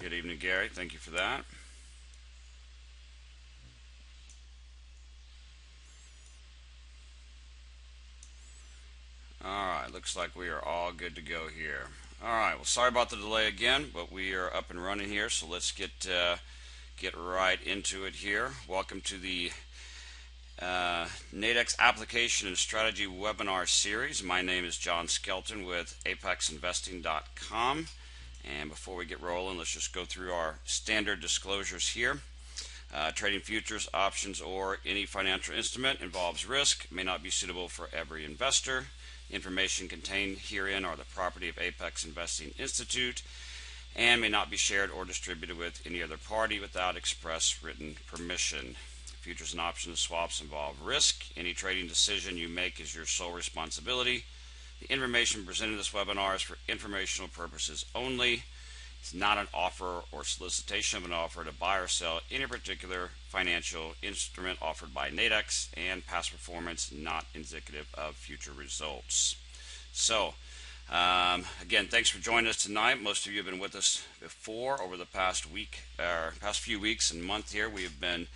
Good evening, Gary. Thank you for that. Alright, looks like we are all good to go here. Alright, well, sorry about the delay again, but we are up and running here, so let's get right into it here. Welcome to the Nadex Application and Strategy webinar series. My name is John Skelton with apexinvesting.com. And before we get rolling, let's just go through our standard disclosures here. Trading futures, options, or any financial instrument involves risk, may not be suitable for every investor. Information contained herein are the property of Apex Investing Institute and may not be shared or distributed with any other party without express written permission. Futures and options swaps involve risk. Any trading decision you make is your sole responsibility. The information presented in this webinar is for informational purposes only. It's not an offer or solicitation of an offer to buy or sell any particular financial instrument offered by Nadex, and past performance not indicative of future results. So, again, thanks for joining us tonight. Most of you have been with us before over the past few weeks and month here. We have been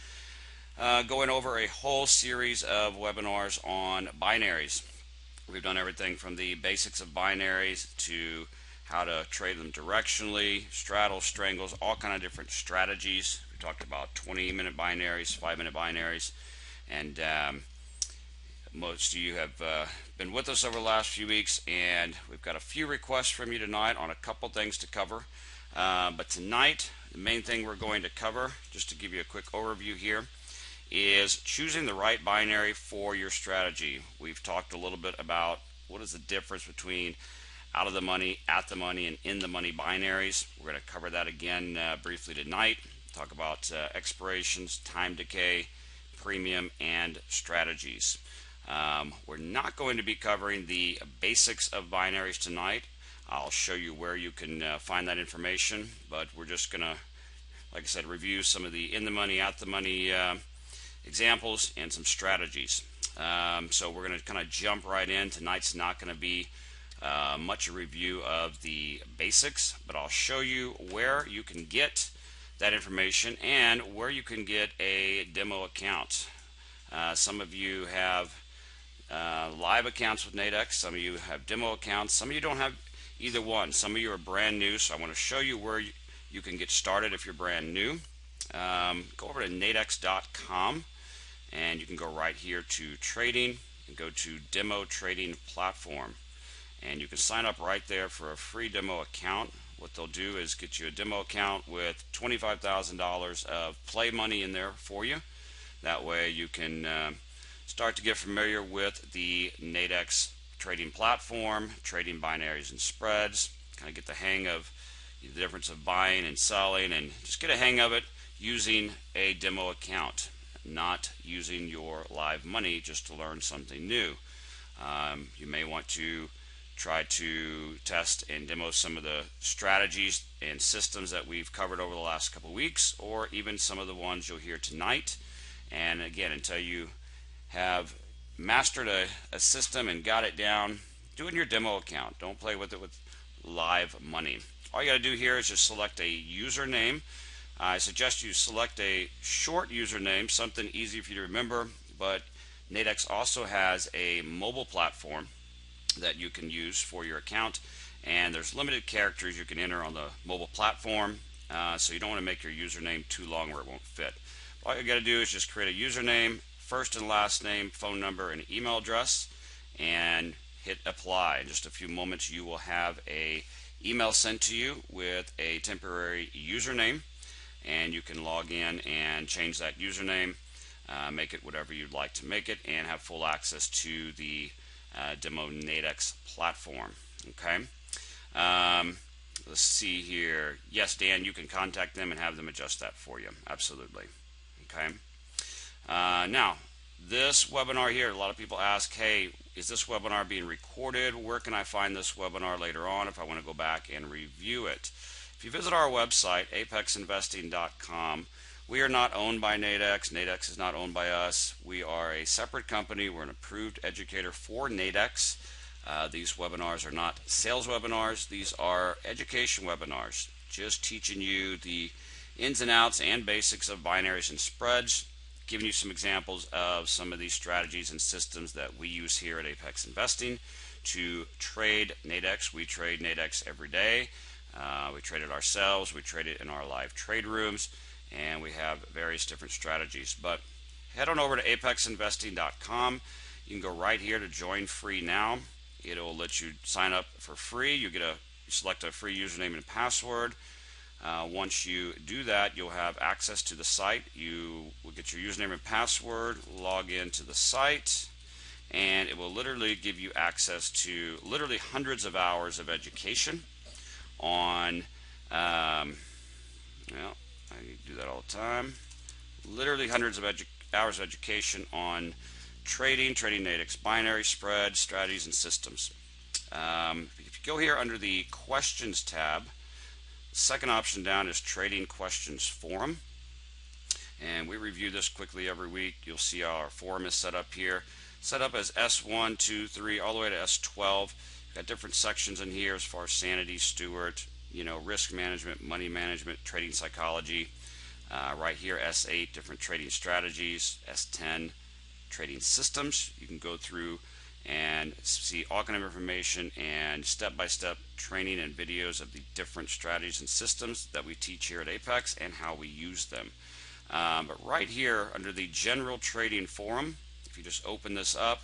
going over a whole series of webinars on binaries. We've done everything from the basics of binaries to how to trade them directionally, straddles, strangles, all kind of different strategies. We talked about 20-minute binaries, 5-minute binaries, and most of you have been with us over the last few weeks, and we've got a few requests from you tonight on a couple things to cover. But tonight, the main thing we're going to cover, just to give you a quick overview here, is choosing the right binary for your strategy. We've talked a little bit about what is the difference between out of the money, at the money, and in the money binaries. We're going to cover that again briefly tonight. Talk about expirations, time decay, premium, and strategies. We're not going to be covering the basics of binaries tonight. I'll show you where you can find that information, but we're just going to, like I said, review some of the in the money, at the money examples and some strategies. So we're going to kind of jump right in. Tonight's not going to be much a review of the basics, but I'll show you where you can get that information and where you can get a demo account. Some of you have live accounts with Nadex, some of you have demo accounts, some of you don't have either one. Some of you are brand new, so I want to show you where you can get started if you're brand new. Go over to nadex.com and you can go right here to trading and go to demo trading platform, and you can sign up right there for a free demo account. What they'll do is get you a demo account with $25,000 of play money in there for you. That way you can start to get familiar with the Nadex trading platform, trading binaries and spreads, kind of get the hang of the difference of buying and selling, and just get a hang of it using a demo account, not using your live money just to learn something new. You may want to try to test and demo some of the strategies and systems that we've covered over the last couple of weeks, or even some of the ones you'll hear tonight. And again, until you have mastered a system and got it down, do it in your demo account. Don't play with it with live money. All you got to do here is just select a username. I suggest you select a short username, something easy for you to remember, but Nadex also has a mobile platform that you can use for your account, and there's limited characters you can enter on the mobile platform, so you don't want to make your username too long where it won't fit. All you got to do is just create a username, first and last name, phone number, and email address, and hit apply. In just a few moments you will have a email sent to you with a temporary username, and you can log in and change that username, make it whatever you'd like to make it, and have full access to the demo Nadex platform. Okay. Let's see here. Yes, Dan, you can contact them and have them adjust that for you. Absolutely. Okay. Now, this webinar here, a lot of people ask, hey, is this webinar being recorded? Where can I find this webinar later on if I want to go back and review it? If you visit our website, apexinvesting.com, we are not owned by Nadex. Nadex is not owned by us. We are a separate company. We're an approved educator for Nadex. These webinars are not sales webinars. These are education webinars, just teaching you the ins and outs and basics of binaries and spreads, giving you some examples of some of these strategies and systems that we use here at Apex Investing to trade Nadex. We trade Nadex every day. We trade it ourselves, we trade it in our live trade rooms, and we have various different strategies. But head on over to apexinvesting.com. You can go right here to join free now. It'll let you sign up for free. You select a free username and password. Once you do that, you'll have access to the site. You will get your username and password, log into the site, and it will literally give you access to literally hundreds of hours of education on, well, I do that all the time, literally hundreds of hours of education on trading Nadex binary spread, strategies, and systems. If you go here under the questions tab, the second option down is Trading Questions Forum, and we review this quickly every week. You'll see our forum is set up here, set up as S1, 2, 3, all the way to S12. Got different sections in here as far as sanity, steward, risk management, money management, trading psychology. Right here, S8, different trading strategies. S10, trading systems. You can go through and see all kind of information and step-by-step training and videos of the different strategies and systems that we teach here at Apex and how we use them. But right here under the General Trading Forum, if you just open this up,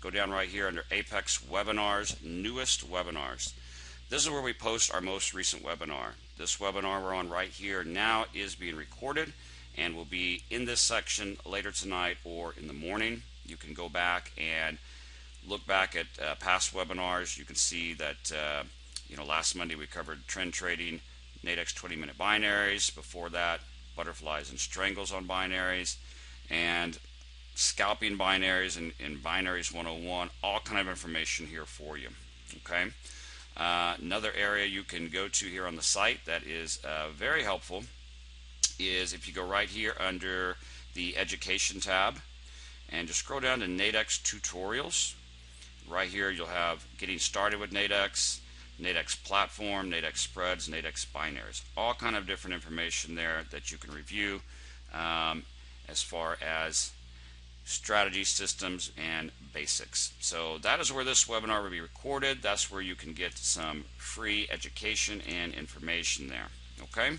go down right here under Apex Webinars, Newest Webinars. This is where we post our most recent webinar. This webinar we're on right here now is being recorded and will be in this section later tonight or in the morning. You can go back and look back at past webinars. You can see that last Monday we covered trend trading, Nadex 20-minute binaries. Before that, butterflies and strangles on binaries, and scalping binaries and binaries 101. All kind of information here for you. Okay. Another area you can go to here on the site that is very helpful is if you go right here under the Education tab and just scroll down to Nadex Tutorials. Right here you'll have Getting Started with Nadex, Nadex Platform, Nadex Spreads, Nadex Binaries. All kind of different information there that you can review as far as strategy, systems, and basics. So that is where this webinar will be recorded. That's where you can get some free education and information there. Okay,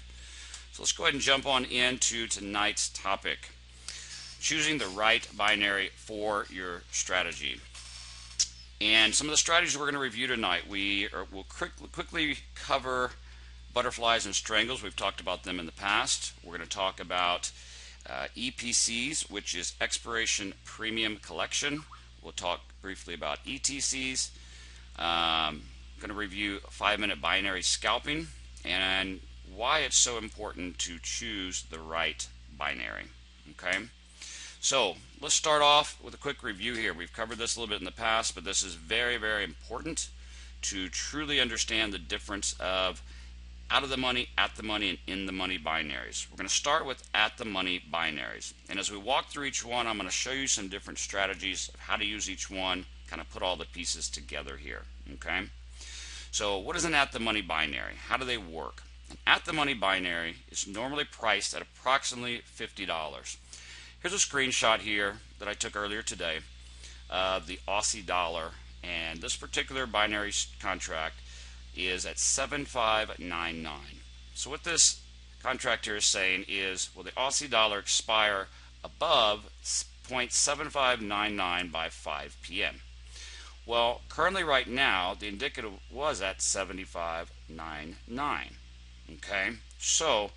so let's go ahead and jump on into tonight's topic: choosing the right binary for your strategy. And some of the strategies we're going to review tonight, we'll quickly cover butterflies and strangles. We've talked about them in the past. We're going to talk about EPCs, which is Expiration Premium Collection. We'll talk briefly about ETCs. Going to review 5-minute binary scalping and why it's so important to choose the right binary. Okay, so let's start off with a quick review here. We've covered this a little bit in the past, but this is very, very important to truly understand the difference of out of the money, at the money, and in the money binaries. We're going to start with at the money binaries. And as we walk through each one, I'm going to show you some different strategies of how to use each one, kind of put all the pieces together here. Okay? So what is an at the money binary? How do they work? An at the money binary is normally priced at approximately $50. Here's a screenshot here that I took earlier today of the Aussie dollar, and this particular binary contract is at 7599. So what this contract here is saying is, will the Aussie dollar expire above 0.7599 by 5 p.m.? Well, currently right now the indicative was at 7599. Okay, so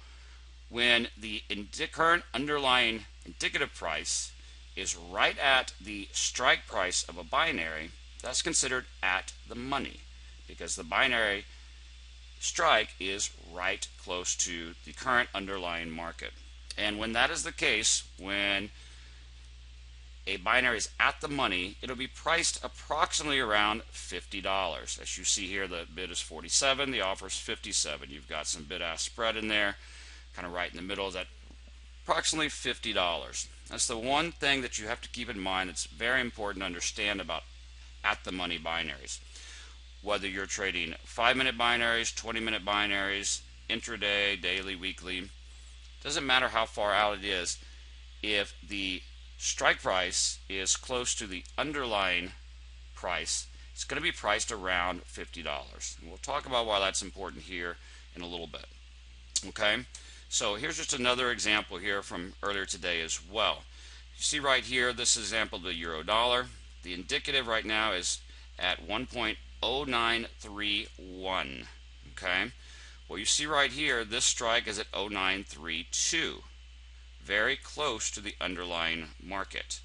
when the current underlying indicative price is right at the strike price of a binary, that's considered at the money, because the binary strike is right close to the current underlying market. And when that is the case, when a binary is at the money, it'll be priced approximately around $50. As you see here, the bid is 47, the offer is 57. You've got some bid-ask spread in there, kind of right in the middle, is at approximately $50. That's the one thing that you have to keep in mind that's very important to understand about at the money binaries. Whether you're trading 5-minute binaries, 20-minute binaries, intraday, daily, weekly, doesn't matter how far out it is, if the strike price is close to the underlying price, it's going to be priced around $50. And we'll talk about why that's important here in a little bit. Okay, so here's just another example here from earlier today as well. You see right here, this example of the euro dollar. The indicative right now is at 1.0931. Okay, well, you see right here, this strike is at 0932, very close to the underlying market.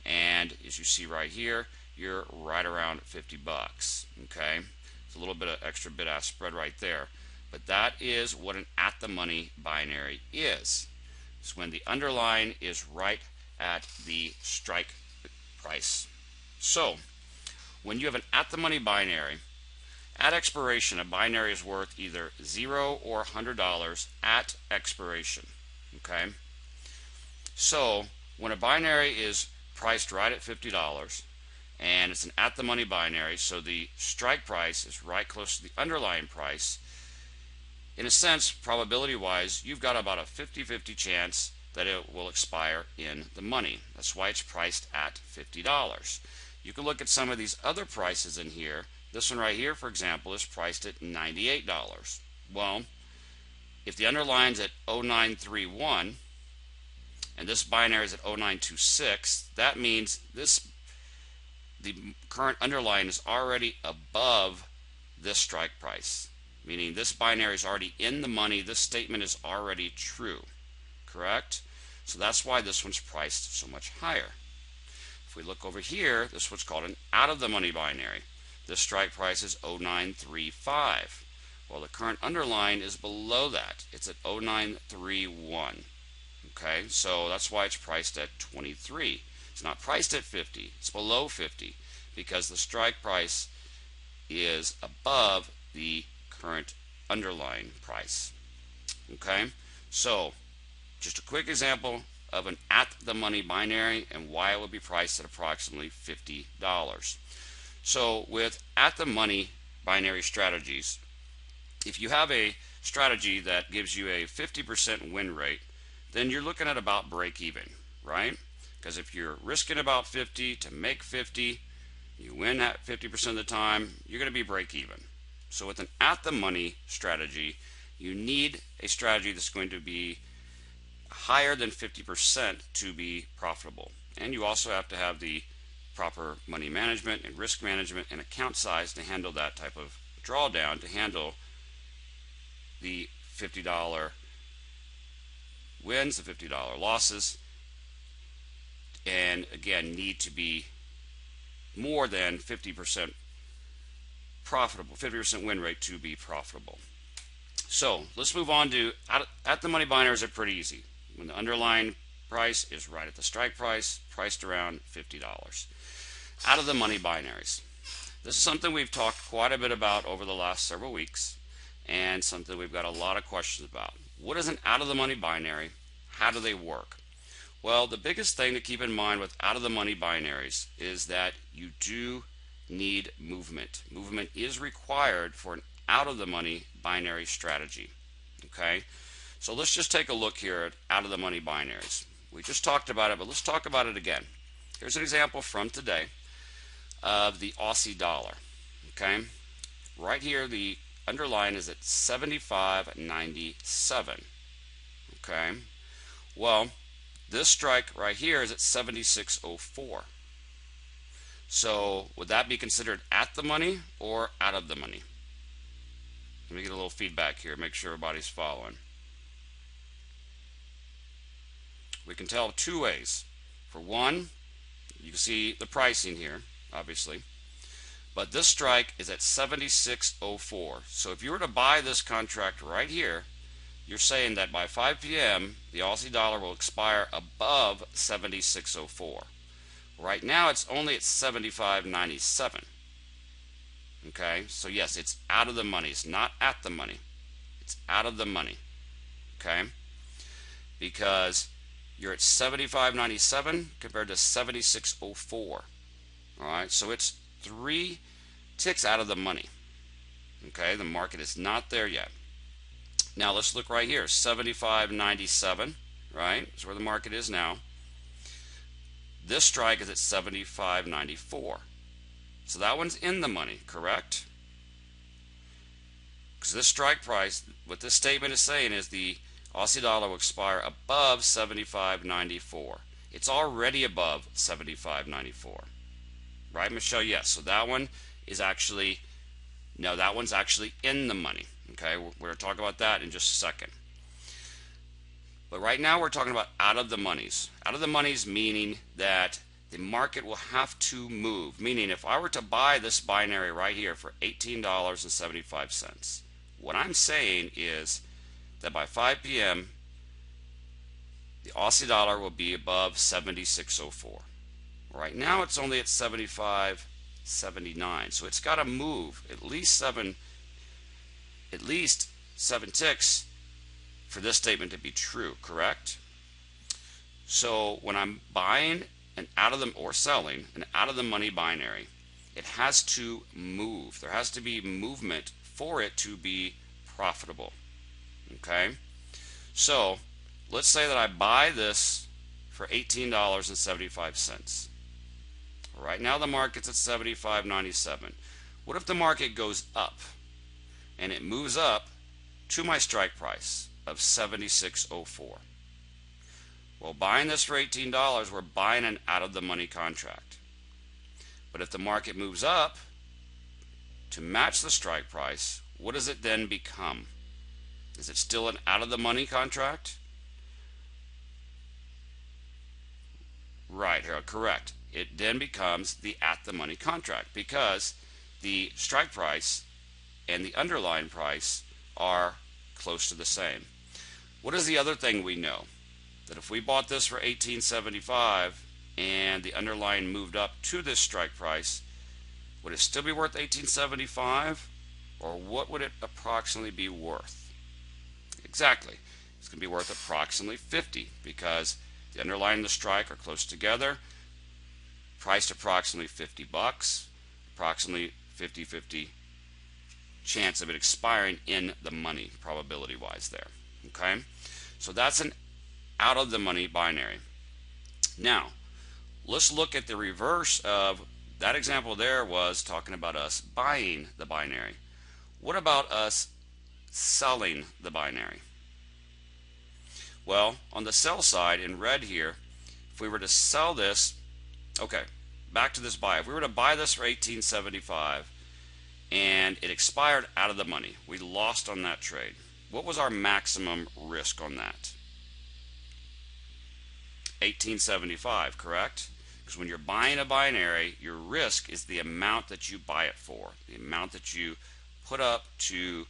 And as you see right here, you're right around 50 bucks. Okay, it's a little bit of extra bid-ask spread right there. But that is what an at-the-money binary is. It's when the underlying is right at the strike price. So, when you have an at-the-money binary, at expiration, a binary is worth either $0 or $100 at expiration. Okay? So, when a binary is priced right at $50, and it's an at-the-money binary, so the strike price is right close to the underlying price, in a sense, probability-wise, you've got about a 50-50 chance that it will expire in the money. That's why it's priced at $50. You can look at some of these other prices in here. This one right here, for example, is priced at $98. Well, if the underlying is at 0931 and this binary is at 0926, that means the current underlying is already above this strike price. Meaning this binary is already in the money, this statement is already true, correct? So that's why this one's priced so much higher. If we look over here, this is what's called an out-of-the-money binary. This strike price is 0935. Well, the current underlying is below that. It's at 0931. Okay, so that's why it's priced at 23. It's not priced at 50, it's below 50, because the strike price is above the current underlying price. Okay, so just a quick example of an at-the-money binary and why it would be priced at approximately $50. So with at-the-money binary strategies, if you have a strategy that gives you a 50% win rate, then you're looking at about break even, right? Because if you're risking about 50 to make 50, you win at 50% of the time, you're going to be break even. So with an at-the-money strategy, you need a strategy that's going to be higher than 50% to be profitable. And you also have to have the proper money management and risk management and account size to handle that type of drawdown, to handle the $50 wins, the $50 losses, and again need to be more than 50% profitable, 50% win rate to be profitable. So let's move on to at-the-money binaries are pretty easy. When the underlying price is right at the strike price, priced around $50. Out-of-the-money binaries. This is something we've talked quite a bit about over the last several weeks, and something we've got a lot of questions about. What is an out-of-the-money binary? How do they work? Well, the biggest thing to keep in mind with out-of-the-money binaries is that you do need movement. Movement is required for an out-of-the-money binary strategy. Okay, so let's just take a look here at out-of-the-money binaries. We just talked about it, but let's talk about it again. Here's an example from today of the Aussie dollar. Okay, right here the underlying is at 75.97. Okay, well, this strike right here is at 76.04. So would that be considered at the money or out of the money? Let me get a little feedback here, make sure everybody's following. We can tell two ways. For one, you can see the pricing here, obviously. But this strike is at 76.04. So if you were to buy this contract right here, you're saying that by 5 p.m. the Aussie dollar will expire above 76.04. Right now it's only at 75.97. Okay, so yes, it's out of the money. It's not at the money. It's out of the money. Okay, because you're at 75.97 compared to 76.04. All right, so it's 3 ticks out of the money. Okay, the market is not there yet. Now let's look right here, 75.97, right? That's where the market is now. This strike is at 75.94. So that one's in the money, correct? Because this strike price, what this statement is saying is the Aussie dollar will expire above 75.94. It's already above 75.94. Right, Michelle? Yes. So that one is actually, no, that one's actually in the money. Okay, we're going to talk about that in just a second. But right now we're talking about out of the monies. Out of the monies meaning that the market will have to move. Meaning if I were to buy this binary right here for $18.75, what I'm saying is that by 5 p.m. the Aussie dollar will be above 76.04. Right now it's only at 75.79, so it's got to move at least seven ticks for this statement to be true, correct? So when I'm buying an out of the or selling an out of the money binary, it has to move. There has to be movement for it to be profitable. Okay? So let's say that I buy this for $18.75. Right now the market's at 75.97. What if the market goes up and it moves up to my strike price of 76.04? Well, buying this for $18, we're buying an out of the money contract. But if the market moves up to match the strike price, what does it then become? Is it still an out of the money contract? Right here, correct. It then becomes the at the money contract because the strike price and the underlying price are close to the same. What is the other thing we know? That if we bought this for $18.75 and the underlying moved up to this strike price, would it still be worth $18.75, or what would it approximately be worth? Exactly. It's going to be worth approximately $50 because the underlying and the strike are close together, priced approximately $50, approximately 50-50 chance of it expiring in the money probability wise there. Okay, so that's an out of the money binary. Now let's look at the reverse of that example. There was talking about us buying the binary. What about us selling the binary? Well, on the sell side in red here, if we were to sell this, okay, back to this buy. If we were to buy this for $18.75 and it expired out of the money, we lost on that trade. What was our maximum risk on that? $18.75, correct? Because when you're buying a binary, your risk is the amount that you buy it for. The amount that you put up to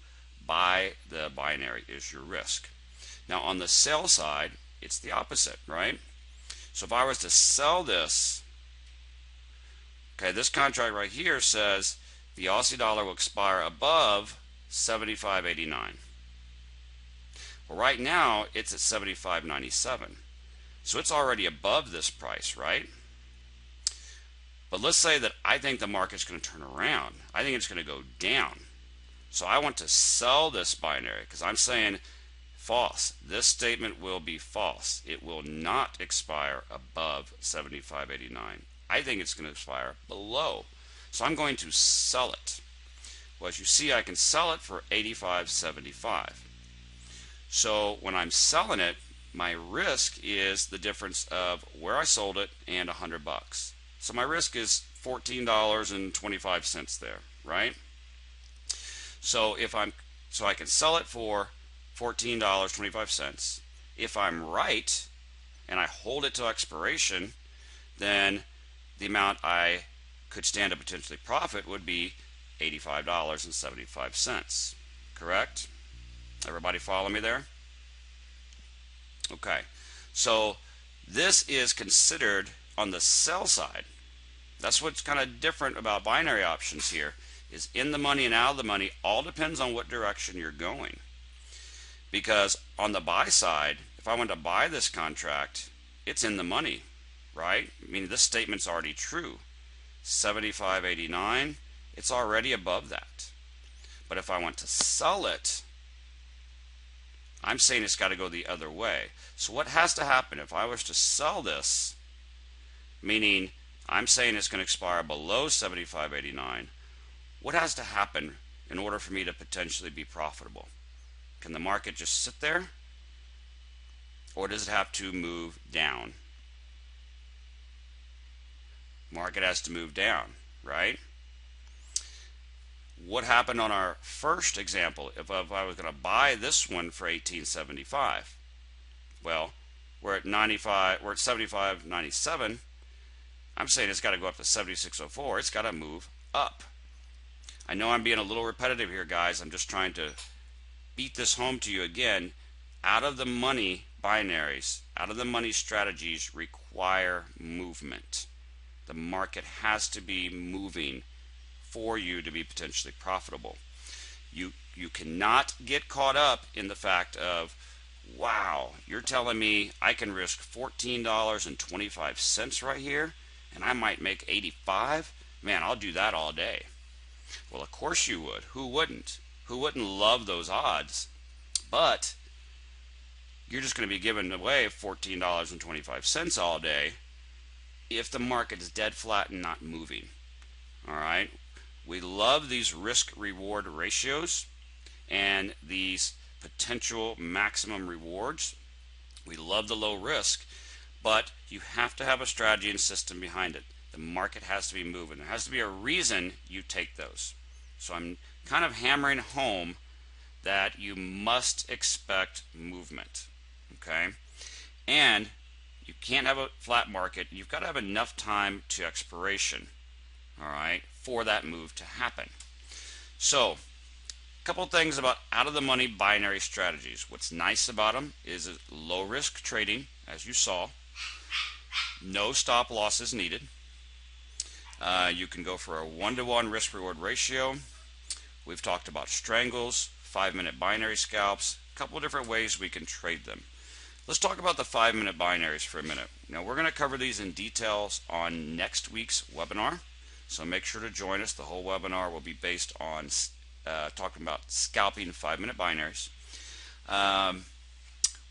buy the binary is your risk. Now on the sell side, it's the opposite, right? So if I was to sell this, okay, this contract right here says the Aussie dollar will expire above 75.89. Well, right now it's at 75.97. So it's already above this price, right? But let's say that I think the market's going to turn around. I think it's going to go down. So I want to sell this binary because I'm saying false. This statement will be false. It will not expire above 75.89. I think it's going to expire below. So I'm going to sell it. Well, as you see, I can sell it for $85.75. So when I'm selling it, my risk is the difference of where I sold it and $100. So my risk is $14.25 there, right? So I can sell it for $14.25. If I'm right and I hold it to expiration, then the amount I could stand to potentially profit would be $85.75. Correct? Everybody follow me there? Okay, so this is considered on the sell side. That's what's kind of different about binary options here, is in the money and out of the money all depends on what direction you're going. Because on the buy side, if I want to buy this contract, it's in the money, right? I mean, this statement's already true. 75.89, it's already above that. But if I want to sell it, I'm saying it's got to go the other way. So what has to happen if I was to sell this, meaning I'm saying it's going to expire below 75.89, what has to happen in order for me to potentially be profitable? Can the market just sit there, or does it have to move down? Market has to move down, right? What happened on our first example? If I was going to buy this one for 1875, well, we're at 95, we're at 75.97. I'm saying it's got to go up to 76.04. It's got to move up. I know I'm being a little repetitive here, guys. I'm just trying to beat this home to you again. Out of the money binaries, out of the money strategies require movement. The market has to be moving for you to be potentially profitable. You cannot get caught up in the fact of, wow, you're telling me I can risk $14.25 right here and I might make 85? Man, I'll do that all day. Well, of course you would. Who wouldn't? Who wouldn't love those odds? But you're just going to be giving away $14.25 all day if the market is dead flat and not moving. All right? We love these risk-reward ratios and these potential maximum rewards. We love the low risk, but you have to have a strategy and system behind it. The market has to be moving. There has to be a reason you take those. So I'm kind of hammering home that you must expect movement, okay? And you can't have a flat market. You've got to have enough time to expiration, all right, for that move to happen. So a couple things about out-of-the-money binary strategies. What's nice about them is low-risk trading, as you saw. No stop losses needed. You can go for a 1-to-1 risk-reward ratio. We've talked about strangles, 5-minute binary scalps, a couple of different ways we can trade them. Let's talk about the 5-minute binaries for a minute. Now, we're going to cover these in details on next week's webinar, so make sure to join us. The whole webinar will be based on talking about scalping 5-minute binaries.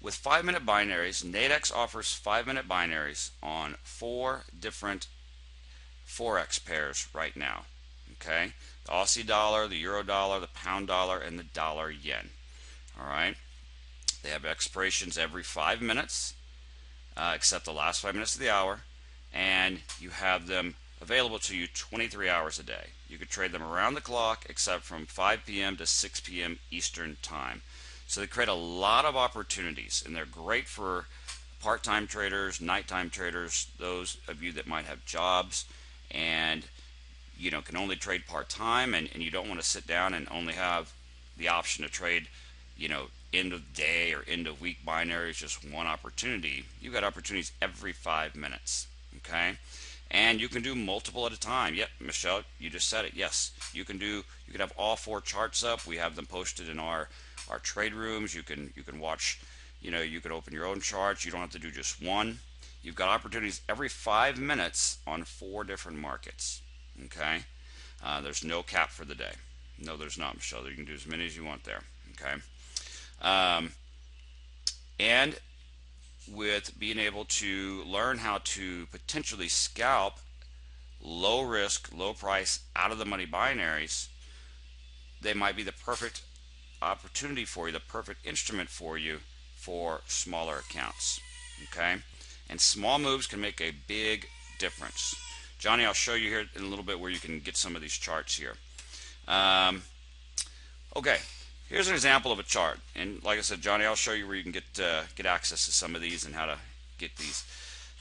With 5-minute binaries, Nadex offers 5-minute binaries on 4 different Forex pairs right now. Okay, the Aussie dollar, the euro dollar, the pound dollar, and the dollar yen. All right, they have expirations every 5 minutes, except the last 5 minutes of the hour, and you have them available to you 23 hours a day. You could trade them around the clock, except from 5 p.m. to 6 p.m. Eastern time. So they create a lot of opportunities, and they're great for part-time traders, nighttime traders, those of you that might have jobs and can only trade part-time, and you don't want to sit down and only have the option to trade end of day or end of week binaries, just one opportunity. You've got opportunities every 5 minutes, okay? And you can do multiple at a time. Yep, Michelle, you just said it. Yes, you can have all 4 charts up. We have them posted in our trade rooms. You can watch, you can open your own charts. You don't have to do just one. You've got opportunities every 5 minutes on 4 different markets. Okay, there's no cap for the day. No, there's not, Michelle. You can do as many as you want there. Okay, and with being able to learn how to potentially scalp low risk, low price, out of the money binaries, they might be the perfect opportunity for you, the perfect instrument for you for smaller accounts. Okay, and small moves can make a big difference. Johnny, I'll show you here in a little bit where you can get some of these charts here. Okay, here's an example of a chart, and like I said, Johnny, I'll show you where you can get access to some of these and how to get these.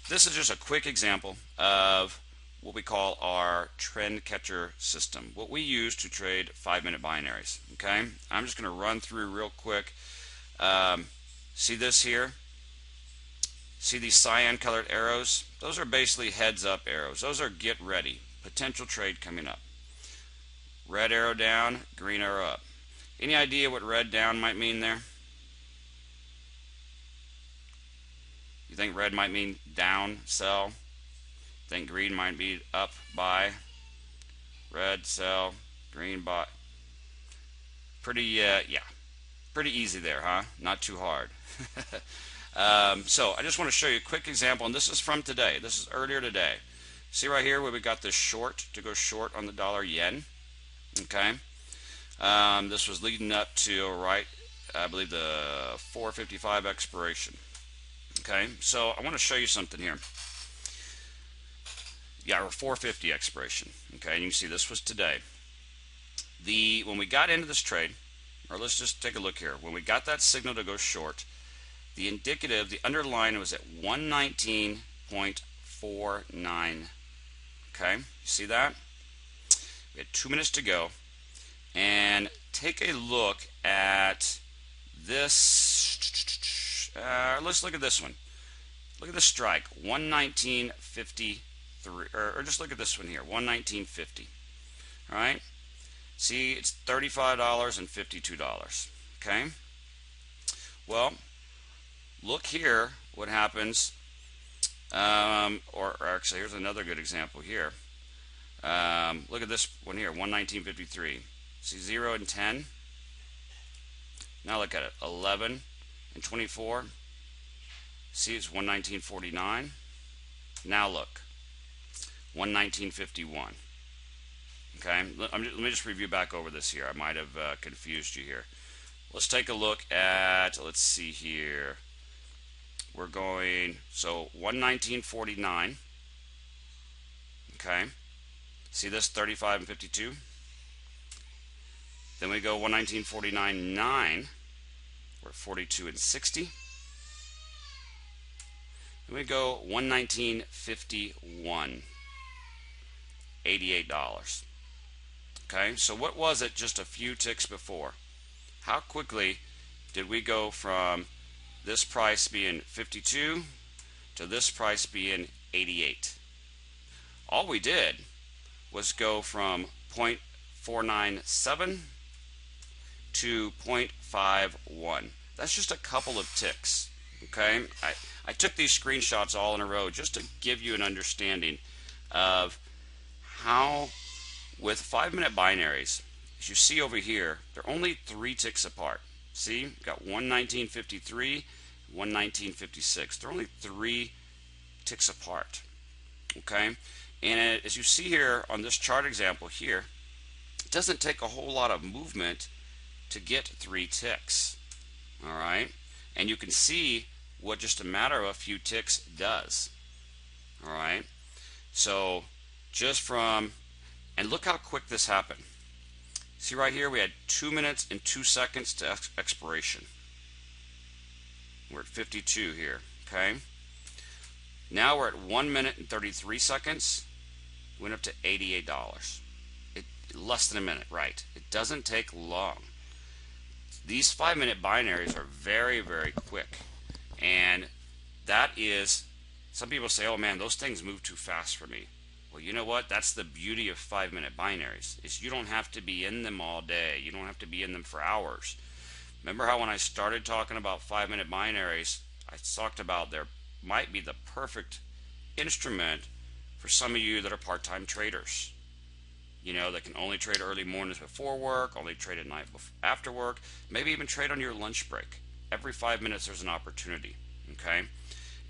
This is just a quick example of what we call our trend catcher system, what we use to trade 5-minute binaries. Okay, I'm just going to run through real quick. See this here? See these cyan colored arrows? Those are basically heads up arrows. Those are get ready, potential trade coming up. Red arrow down, green arrow up. Any idea what red down might mean there? You think red might mean down, sell? Think green might be up, buy? Red, sell, green, buy. Pretty, yeah. Pretty easy there, huh? Not too hard. So I just want to show you a quick example, and this is from today. This is earlier today. See right here where we got this short to go short on the dollar yen. Okay. This was leading up to I believe the 455 expiration. Okay. So I want to show you something here. Yeah, or 450 expiration. Okay, and you can see this was today. When we got into this trade, or let's just take a look here. When we got that signal to go short, the indicative, the underlying was at 119.49. Okay, you see that? We had 2 minutes to go. And take a look at this. Let's look at this one. Look at the strike, 119.53. Or just look at this one here, 119.50. All right? See, it's $35.52. Okay? Well, look here what happens. Or actually, here's another good example here. Look at this one here, 119.53. See 0 and 10? Now look at it, 11 and 24. See, it's 119.49. Now look, 119.51. Okay, let me just review back over this here. I might have confused you here. Let's take a look at, let's see here. We're going, so 119.49. Okay, see this 35 and 52? Then we go 119.49.9. We're at 42 and 60. Then we go 119.51. $88. Okay, so what was it just a few ticks before? How quickly did we go from this price being 52 to this price being 88? All we did was go from 0.497 to 0.51. That's just a couple of ticks. Okay, I took these screenshots all in a row just to give you an understanding of how, with 5-minute binaries, as you see over here, they're only 3 ticks apart. See, you've got 119.53, 119.56. They're only 3 ticks apart. Okay, and as you see here on this chart example here, it doesn't take a whole lot of movement to get 3 ticks. All right, and you can see what just a matter of a few ticks does. All right, so just from, and look how quick this happened. See right here, we had 2 minutes and 2 seconds to expiration. We're at 52 here. Okay, now we're at 1 minute and 33 seconds. Went up to $88. Less than a minute, right? It doesn't take long. These 5-minute binaries are very, very quick, and that is, some people say, oh man, those things move too fast for me. Well, you know what? That's the beauty of 5-minute binaries, is you don't have to be in them all day. You don't have to be in them for hours. Remember how when I started talking about 5-minute binaries, I talked about there might be the perfect instrument for some of you that are part-time traders. You know, that can only trade early mornings before work, only trade at night after work, maybe even trade on your lunch break. Every 5 minutes there's an opportunity, okay?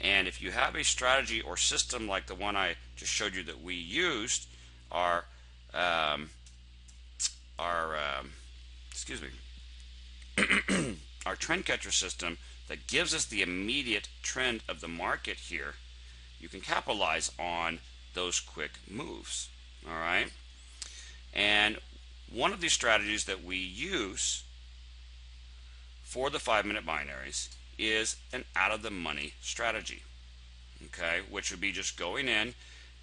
And if you have a strategy or system like the one I just showed you that we used, our trend catcher system that gives us the immediate trend of the market here, you can capitalize on those quick moves. All right, and one of these strategies that we use for the 5-minute binaries is an out of the money strategy, okay, which would be just going in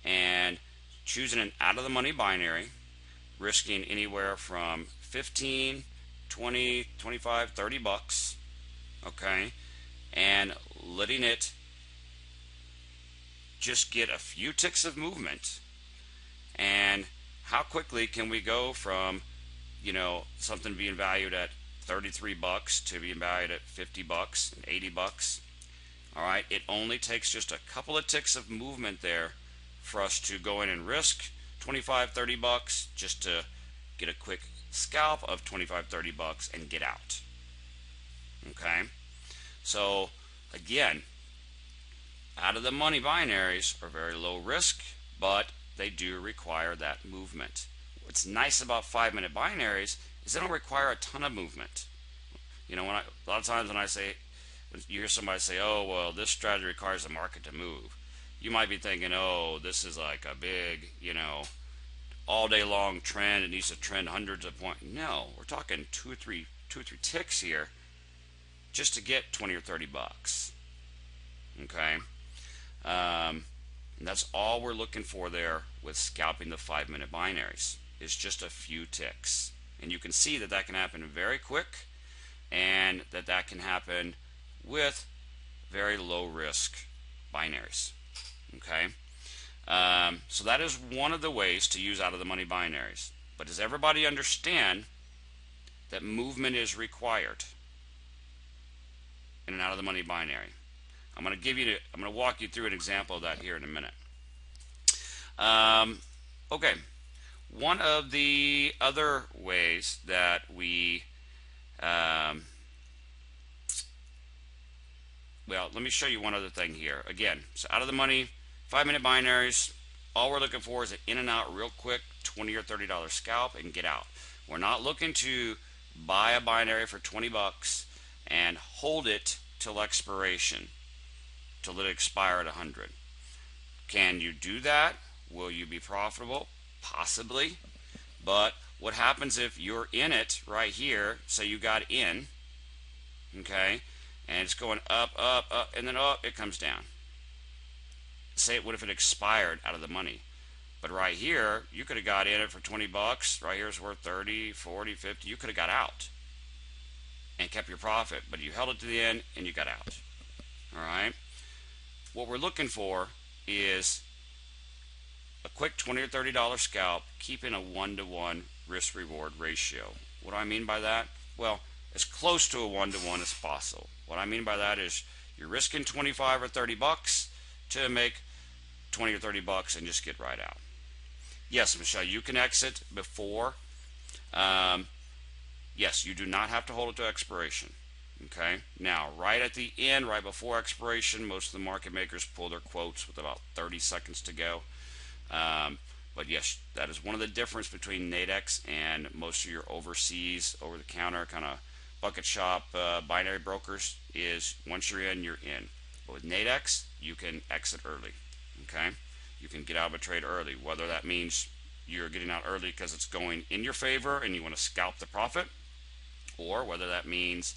and choosing an out of the money binary, risking anywhere from 15, 20, 25, 30 bucks, okay, and letting it just get a few ticks of movement. And how quickly can we go from, you know, something being valued at 33 bucks to being valued at 50 bucks and 80 bucks? All right, it only takes just a couple of ticks of movement there for us to go in and risk 25, 30 bucks just to get a quick scalp of 25, 30 bucks and get out. Okay, so again, out of the money binaries are very low risk, but they do require that movement. What's nice about 5-minute binaries is they don't require a ton of movement. You know, a lot of times when you hear somebody say, "Oh, well, this strategy requires the market to move," you might be thinking, "Oh, this is like a big, all day long trend. It needs to trend hundreds of points." No, we're talking two or three ticks here, just to get 20 or 30 bucks. Okay, and that's all we're looking for there with scalping the 5-minute binaries. Is just a few ticks, and you can see that that can happen very quick, and that can happen with very low risk binaries. Okay, so that is one of the ways to use out of the money binaries. But does everybody understand that movement is required in an out of the money binary? I'm going to walk you through an example of that here in a minute. Okay, one of the other ways that we well, let me show you one other thing here. Again, so out of the money, 5-minute binaries, all we're looking for is an in and out real quick, $20 or $30 scalp and get out. We're not looking to buy a binary for 20 bucks and hold it till expiration, till it expire at 100. Can you do that? Will you be profitable? Possibly. But what happens if you're in it right here, say you got in, okay, and it's going up, up, up, and then up, it comes down. Say, what if it expired out of the money? But right here, you could have got in it for 20 bucks. Right here is worth 30, 40, 50. You could have got out and kept your profit, but you held it to the end and you got out. All right? What we're looking for is a quick $20 or $30 scalp, keeping a 1-to-1 risk-reward ratio. What do I mean by that? Well, as close to a 1-to-1 as possible. What I mean by that is you're risking 25 or 30 bucks to make 20 or 30 bucks and just get right out. Yes, Michelle, you can exit before. Yes, you do not have to hold it to expiration. Okay. Now, right at the end, right before expiration, most of the market makers pull their quotes with about 30 seconds to go. But yes, that is one of the difference between Nadex and most of your overseas, over-the-counter kind of bucket shop binary brokers. Is once you're in, you're in. But with Nadex, you can exit early. Okay, you can get out of a trade early. Whether that means you're getting out early because it's going in your favor and you want to scalp the profit, or whether that means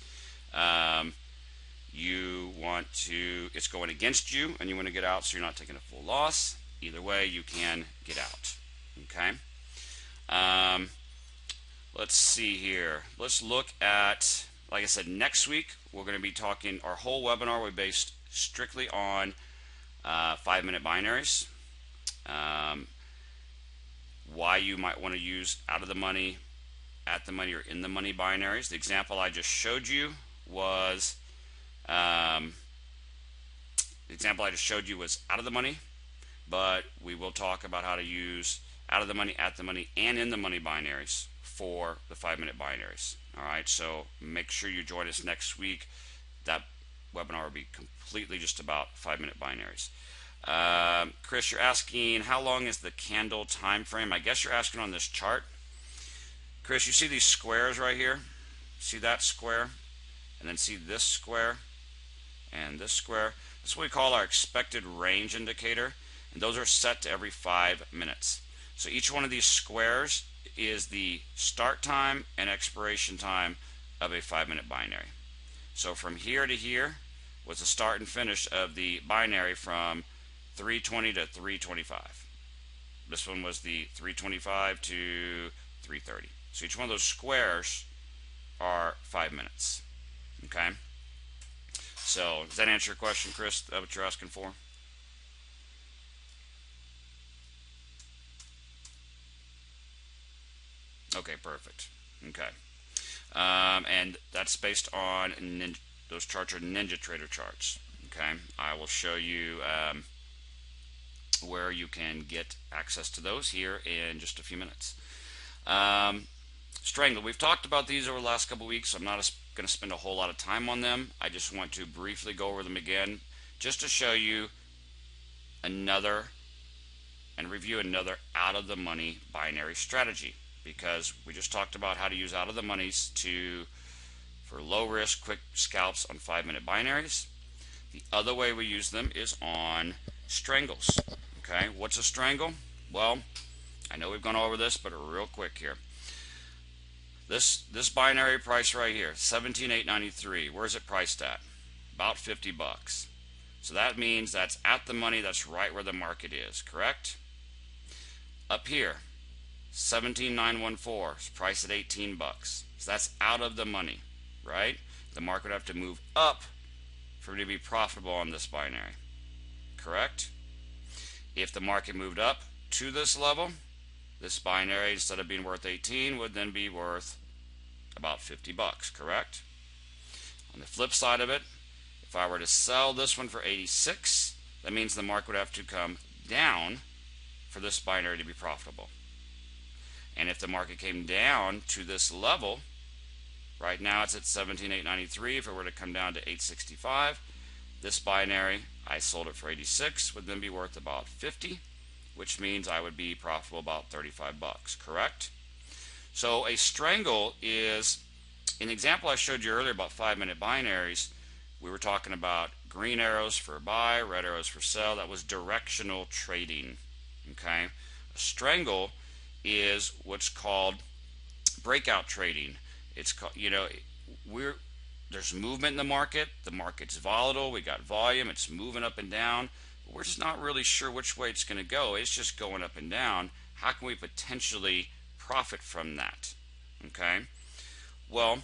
it's going against you and you want to get out so you're not taking a full loss. Either way, you can get out. Okay. Let's see here. Let's look at, like I said, next week we're going to be talking, our whole webinar will be based strictly on 5-minute binaries. Why you might want to use out of the money, at the money, or in the money binaries. The example I just showed you was out of the money, but we will talk about how to use out of the money, at the money, and in the money binaries for the 5-minute binaries. All right, so make sure you join us next week. That webinar will be completely just about 5-minute binaries. Chris, you're asking how long is the candle time frame? I guess you're asking on this chart. Chris, you see these squares right here? See that square? And then see this square and this square? That's what we call our expected range indicator, and those are set to every 5 minutes. So each one of these squares is the start time and expiration time of a 5-minute binary. So from here to here was the start and finish of the binary from 320 to 325. This one was the 325 to 330. So each one of those squares are 5 minutes. Okay? So does that answer your question, Chris? Is that what you're asking for? Okay, perfect. Okay. And that's based on those charts are NinjaTrader charts. Okay, I will show you where you can get access to those here in just a few minutes. Strangle. We've talked about these over the last couple of weeks, so I'm not going to spend a whole lot of time on them. I just want to briefly go over them again just to show you another and review another out of the money binary strategy, because we just talked about how to use out of the monies for low risk quick scalps on 5-minute binaries. The other way we use them is on strangles. Okay, what's a strangle? Well, I know we've gone over this, but real quick here. This binary price right here, 17,893. Where's it priced at? About 50 bucks. So that means that's at the money. That's right where the market is. Correct? Up here, 17,914 is priced at 18 bucks. So that's out of the money, right? The market would have to move up for it to be profitable on this binary. Correct? If the market moved up to this level, this binary, instead of being worth 18, would then be worth about 50 bucks, correct? On the flip side of it, if I were to sell this one for 86, that means the market would have to come down for this binary to be profitable. And if the market came down to this level, right now it's at 17,893. If it were to come down to 865, this binary, I sold it for 86, would then be worth about 50, which means I would be profitable about 35 bucks, correct? So a strangle is an example I showed you earlier about 5-minute binaries. We were talking about green arrows for buy, red arrows for sell. That was directional trading. Okay, a strangle is what's called breakout trading. It's called, there's movement in the market. The market's volatile. We got volume. It's moving up and down. We're just not really sure which way it's going to go. It's just going up and down. How can we potentially profit from that? Okay, well,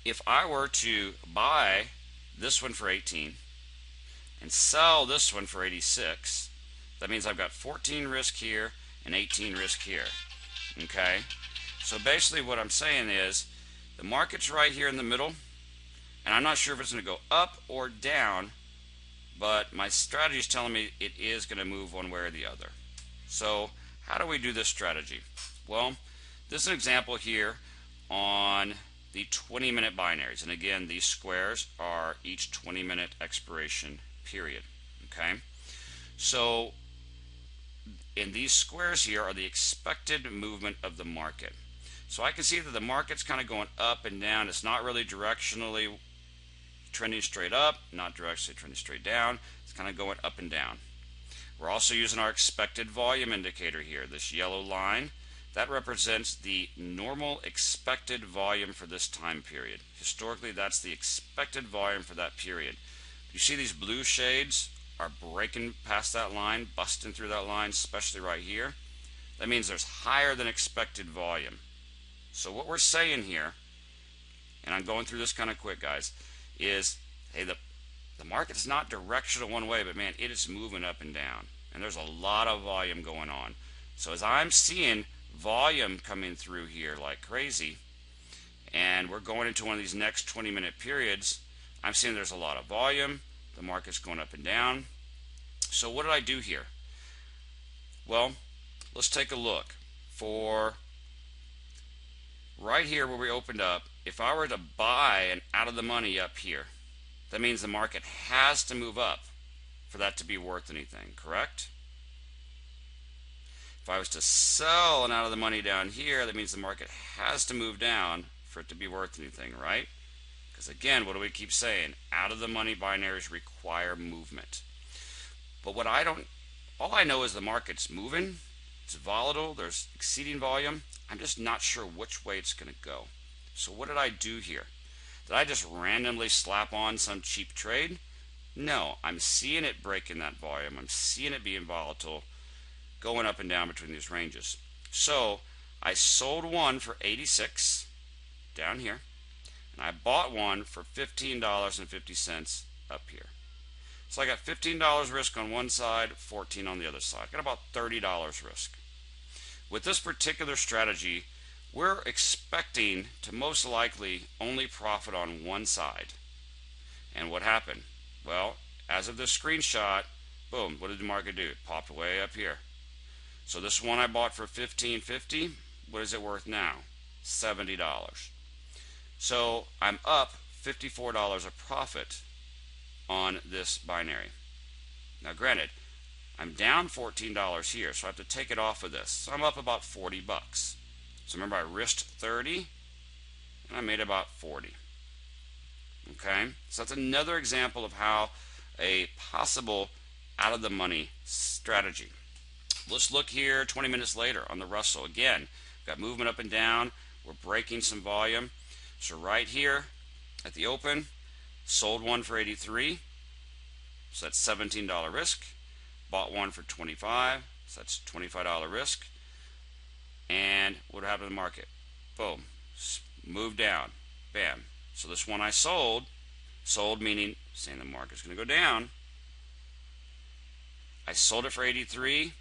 if I were to buy this one for 18 and sell this one for 86, that means I've got 14 risk here and 18 risk here. Okay, so basically what I'm saying is the market's right here in the middle, and I'm not sure if it's going to go up or down, but my strategy is telling me it is going to move one way or the other. So how do we do this strategy? Well, this is an example here on the 20-minute binaries, and again, these squares are each 20-minute expiration period. Okay, so in these squares here are the expected movement of the market. So I can see that the market's kind of going up and down. It's not really directionally trending straight up, not directionally trending straight down. It's kind of going up and down. We're also using our expected volume indicator here, this yellow line. That represents the normal expected volume for this time period. Historically, that's the expected volume for that period. You see these blue shades are breaking past that line, busting through that line, especially right here. That means there's higher than expected volume. So what we're saying here, and I'm going through this kind of quick, guys, is, hey, the market's not directional one way, but man, it is moving up and down. And there's a lot of volume going on. So as I'm seeing volume coming through here like crazy, and we're going into one of these next 20-minute periods, I'm seeing there's a lot of volume. The market's going up and down. So what did I do here? Well, let's take a look. For right here where we opened up, if I were to buy an out of the money up here, that means the market has to move up for that to be worth anything, correct? If I was to sell an out of the money down here, that means the market has to move down for it to be worth anything, right? Because again, what do we keep saying? Out of the money binaries require movement. But all I know is the market's moving, it's volatile, there's exceeding volume. I'm just not sure which way it's going to go. So what did I do here? Did I just randomly slap on some cheap trade? No, I'm seeing it breaking that volume. I'm seeing it being volatile, going up and down between these ranges. So I sold one for 86 down here, and I bought one for $15.50 up here. So I got $15 risk on one side, $14 on the other side. I got about $30 risk. With this particular strategy, we're expecting to most likely only profit on one side. And what happened? Well, as of this screenshot, boom, what did the market do? It popped way up here. So this one I bought for $15.50, what is it worth now? $70. So I'm up $54 of profit on this binary. Now granted, I'm down $14 here, so I have to take it off of this. So I'm up about 40 bucks. So remember, I risked 30 and I made about 40. Okay, so that's another example of how a possible out of the money strategy. Let's look here 20 minutes later on the Russell. Again, got movement up and down. We're breaking some volume. So right here at the open, sold one for 83. So that's $17 risk. Bought one for 25. So that's $25 risk. And what happened to the market? Boom. Moved down. Bam. So this one I sold meaning saying the market's going to go down. I sold it for 83.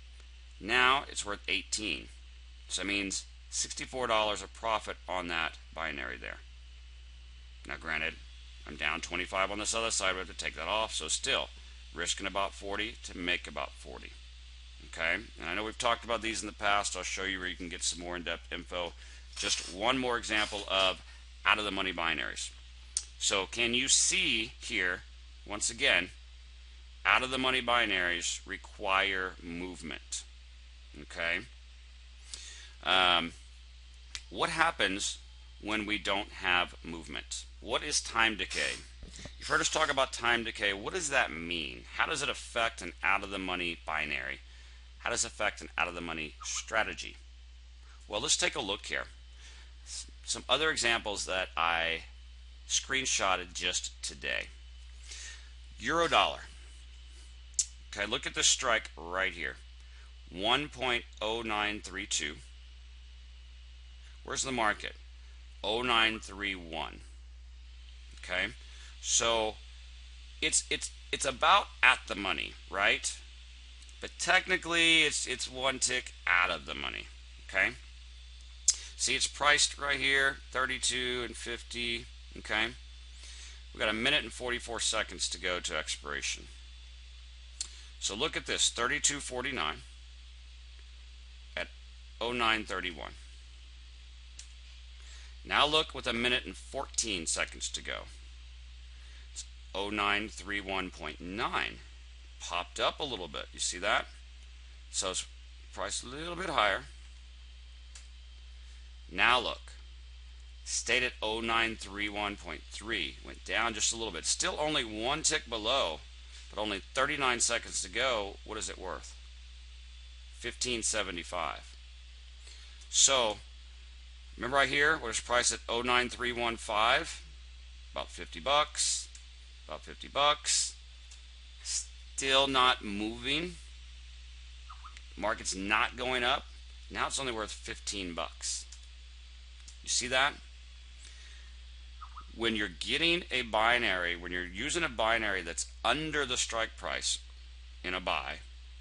Now it's worth 18. So that means $64 of profit on that binary there. Now granted, I'm down 25 on this other side. We have to take that off. So still risking about 40 to make about 40. Okay, and I know we've talked about these in the past. I'll show you where you can get some more in-depth info. Just one more example of out of the money binaries. So can you see here, once again, out of the money binaries require movement. Okay, what happens when we don't have movement? What is time decay? You've heard us talk about time decay. What does that mean? How does it affect an out of the money binary? How does it affect an out of the money strategy? Well, let's take a look here. Some other examples that I screenshotted just today. Euro dollar. Okay, look at this strike right here. 1.0932. Where's the market? 0931. Okay, so it's about at the money, right? But technically it's one tick out of the money. Okay, see, it's priced right here, 32 and 50. Okay, we got a minute and 44 seconds to go to expiration. So look at this, 32.49 at 0931. Now look with a minute and 14 seconds to go. It's 0931.9. Popped up a little bit. You see that? So it's priced a little bit higher. Now look. Stayed at 0931.3. Went down just a little bit. Still only one tick below, but only 39 seconds to go. What is it worth? 1575. So remember right here, what is priced at 09315? About 50 bucks. About 50 bucks. Still not moving. Market's not going up. Now it's only worth 15 bucks. You see that? When you're getting a binary, when you're using a binary that's under the strike price in a buy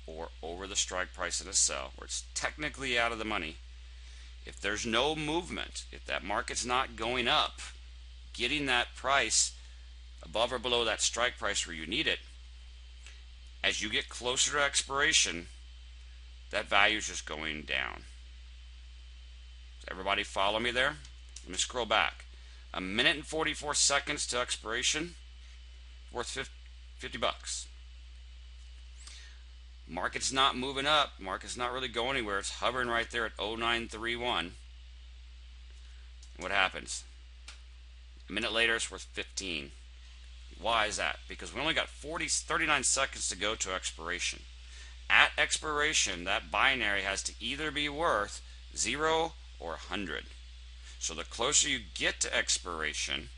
or over the strike price in a sell, where it's technically out of the money, if there's no movement, if that market's not going up, getting that price above or below that strike price where you need it, as you get closer to expiration, that value is just going down. Does everybody follow me there? Let me scroll back. A minute and 44 seconds to expiration, worth 50 bucks. Market's not moving up. Market's not really going anywhere. It's hovering right there at 0931. What happens? A minute later, it's worth 15. Why is that? Because we only got 39 seconds to go to expiration. At expiration, that binary has to either be worth 0 or 100. So the closer you get to expiration,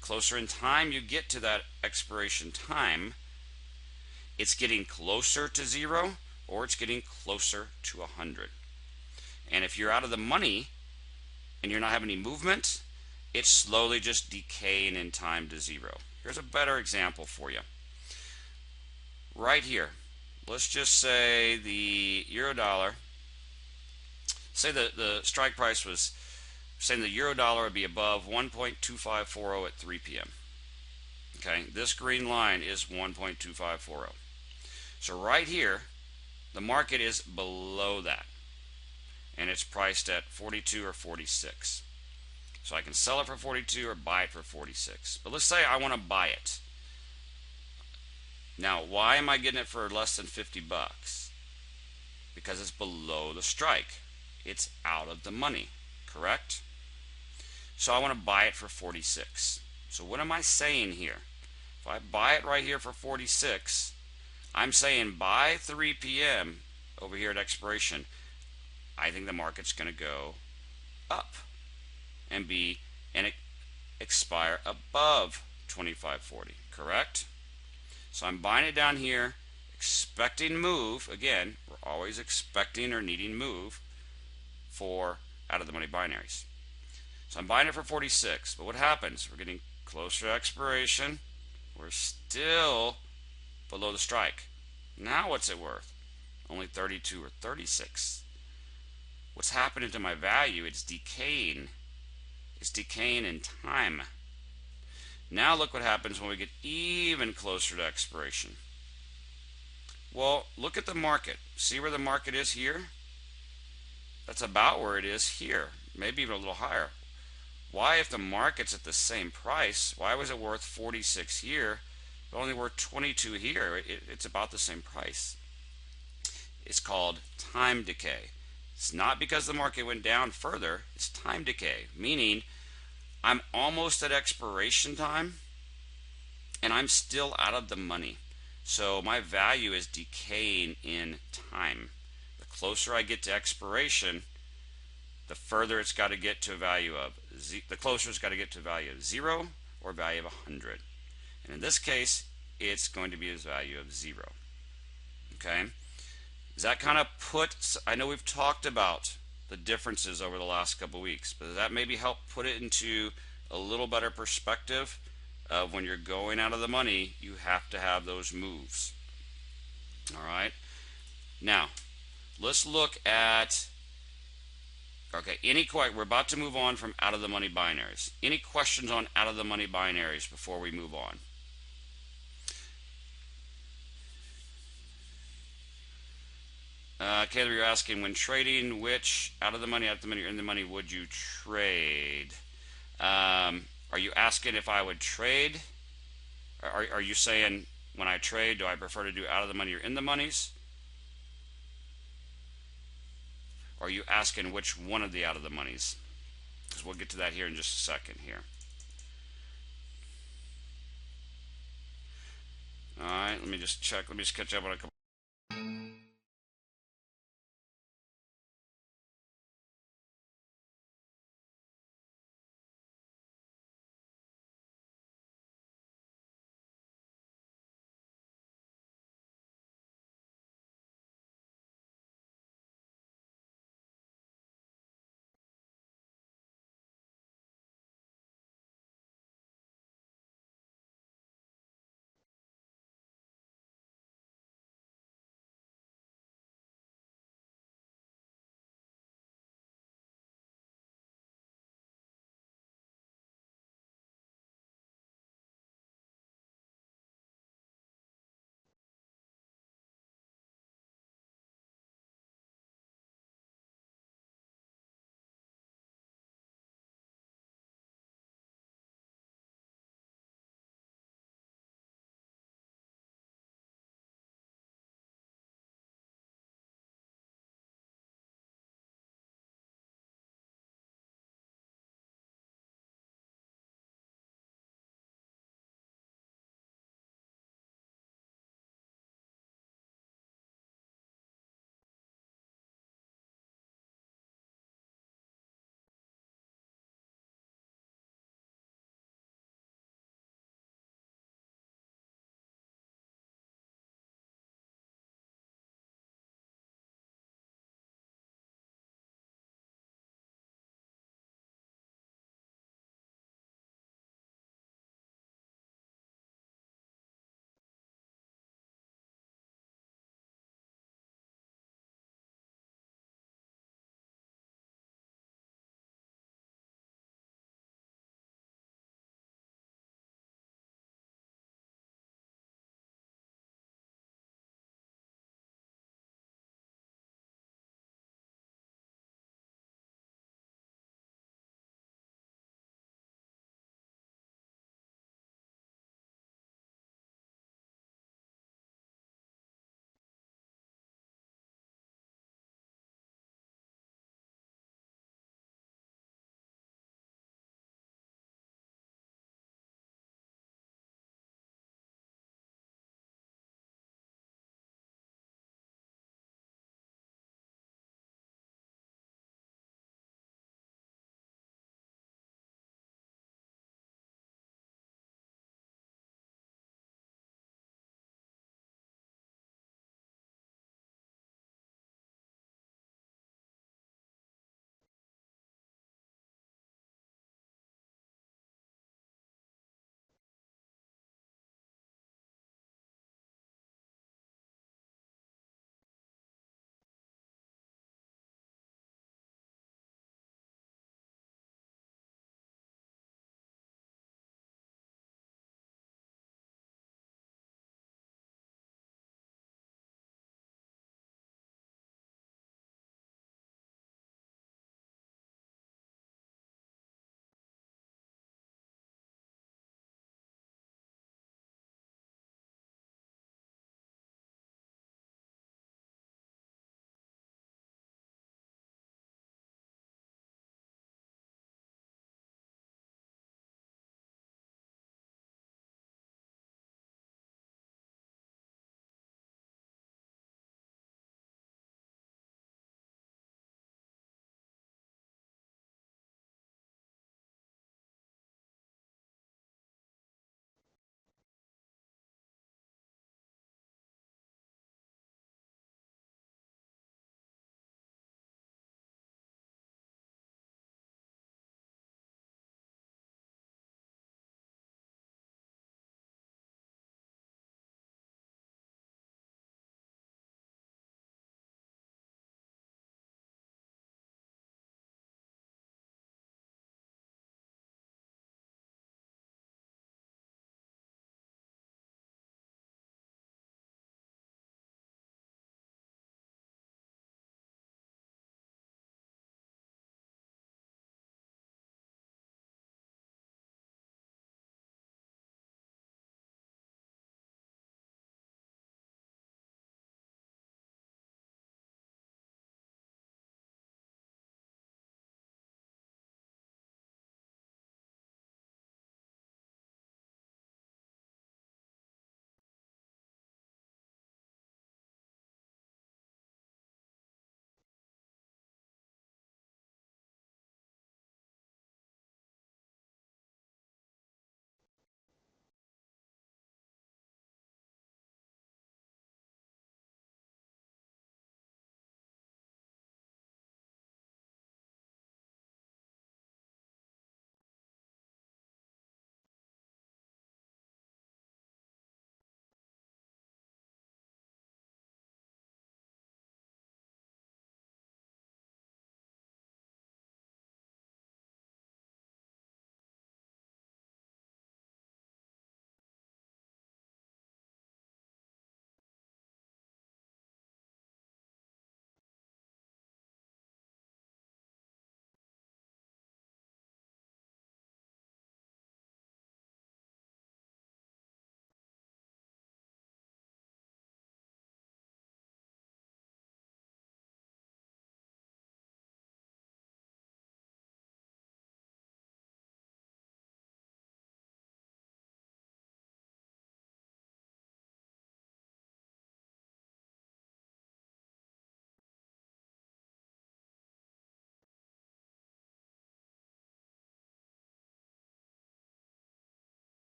closer in time you get to that expiration time, it's getting closer to 0 or it's getting closer to 100. And if you're out of the money and you're not having any movement, it's slowly just decaying in time to 0. Here's a better example for you. Right here, let's just say the euro dollar, say the strike price was saying the euro dollar would be above 1.2540 at 3 p.m. Okay, this green line is 1.2540. So right here, the market is below that, and it's priced at 42 or 46. So I can sell it for 42 or buy it for 46. But let's say I want to buy it. Now, why am I getting it for less than 50 bucks? Because it's below the strike. It's out of the money, correct? So I want to buy it for 46. So what am I saying here? If I buy it right here for 46, I'm saying by 3 p.m. over here at expiration, I think the market's going to go up and expire above 25.40, correct? So I'm buying it down here, expecting move. Again, we're always expecting or needing move for out of the money binaries. So I'm buying it for 46, but what happens? We're getting closer to expiration. We're still below the strike. Now what's it worth? Only 32 or 36. What's happening to my value? It's decaying. It's decaying in time. Now look what happens when we get even closer to expiration. Well, look at the market. See where the market is here? That's about where it is here, maybe even a little higher. Why, if the market's at the same price, why was it worth 46 here, but only worth 22 here? It's about the same price. It's called time decay. It's not because the market went down further, it's time decay, meaning I'm almost at expiration time and I'm still out of the money. So my value is decaying in time. The closer I get to expiration, the further it's got to get to a value of, the closer it's got to get to a value of 0 or value of 100. And in this case, it's going to be a value of 0. Okay? Does that kind of I know we've talked about the differences over the last couple weeks, but does that maybe help put it into a little better perspective of when you're going out of the money, you have to have those moves. All right? Now, let's look at we're about to move on from out of the money binaries. Any questions on out of the money binaries before we move on? Caleb, you're asking, when trading, which out of the money, or in the money would you trade? Are you asking if I would trade? Are you saying when I trade, do I prefer to do out of the money or in the monies? Or are you asking which one of the out of the monies? Because we'll get to that here in just a second here. All right, let me just check. Let me just catch up on a couple.